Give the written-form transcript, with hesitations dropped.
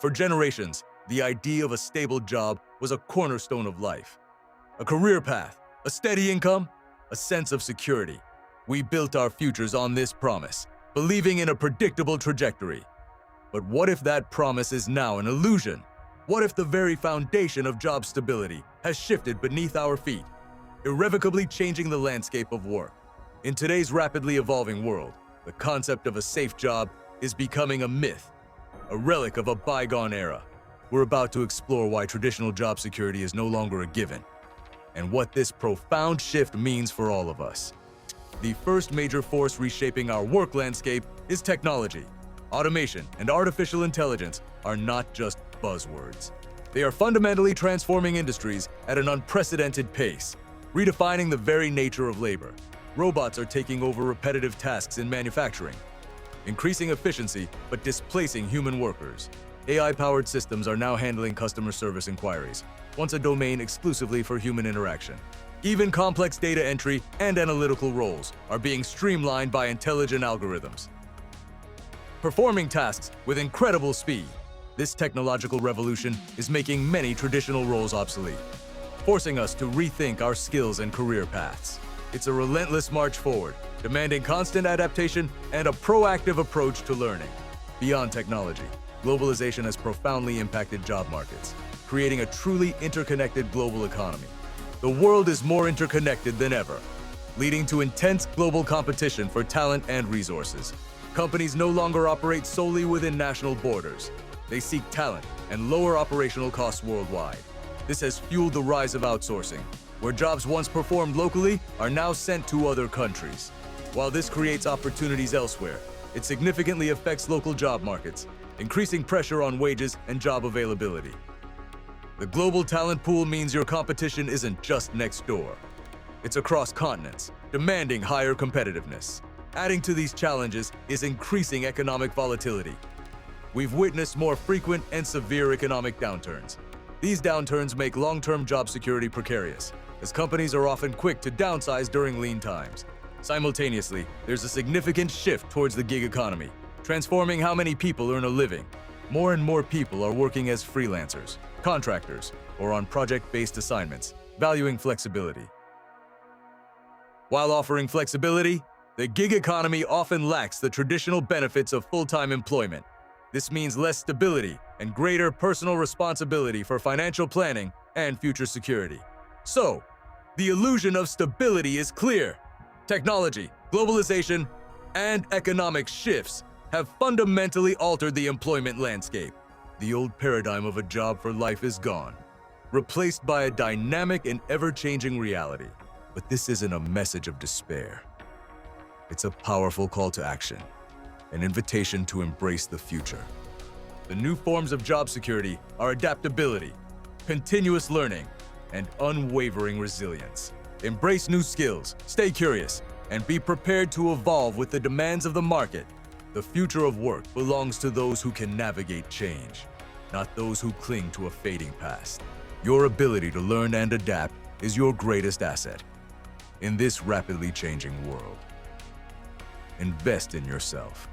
For generations, the idea of a stable job was a cornerstone of life. A career path, a steady income, a sense of security. We built our futures on this promise, believing in a predictable trajectory. But what if that promise is now an illusion? What if the very foundation of job stability has shifted beneath our feet, irrevocably changing the landscape of work? In today's rapidly evolving world, the concept of a safe job is becoming a myth, a relic of a bygone era. We're about to explore why traditional job security is no longer a given, and what this profound shift means for all of us. The first major force reshaping our work landscape is technology. Automation and artificial intelligence are not just buzzwords. They are fundamentally transforming industries at an unprecedented pace, redefining the very nature of labor. Robots are taking over repetitive tasks in manufacturing, increasing efficiency but displacing human workers. AI-powered systems are now handling customer service inquiries, once a domain exclusively for human interaction. Even complex data entry and analytical roles are being streamlined by intelligent algorithms, performing tasks with incredible speed. This technological revolution is making many traditional roles obsolete, forcing us to rethink our skills and career paths. It's a relentless march forward, demanding constant adaptation and a proactive approach to learning. Beyond technology, globalization has profoundly impacted job markets, creating a truly interconnected global economy. The world is more interconnected than ever, leading to intense global competition for talent and resources. Companies no longer operate solely within national borders. They seek talent and lower operational costs worldwide. This has fueled the rise of outsourcing, where jobs once performed locally are now sent to other countries. While this creates opportunities elsewhere, it significantly affects local job markets, increasing pressure on wages and job availability. The global talent pool means your competition isn't just next door. It's across continents, demanding higher competitiveness. Adding to these challenges is increasing economic volatility. We've witnessed more frequent and severe economic downturns. These downturns make long-term job security precarious, as companies are often quick to downsize during lean times. Simultaneously, there's a significant shift towards the gig economy, transforming how many people earn a living. More and more people are working as freelancers, contractors, or on project-based assignments, valuing flexibility. While offering flexibility, the gig economy often lacks the traditional benefits of full-time employment. This means less stability and greater personal responsibility for financial planning and future security. So, the illusion of stability is clear. Technology, globalization, and economic shifts have fundamentally altered the employment landscape. The old paradigm of a job for life is gone, replaced by a dynamic and ever-changing reality. But this isn't a message of despair. It's a powerful call to action, an invitation to embrace the future. The new forms of job security are adaptability, continuous learning, and unwavering resilience. Embrace new skills, stay curious, and be prepared to evolve with the demands of the market. The future of work belongs to those who can navigate change, not those who cling to a fading past. Your ability to learn and adapt is your greatest asset. In this rapidly changing world, invest in yourself.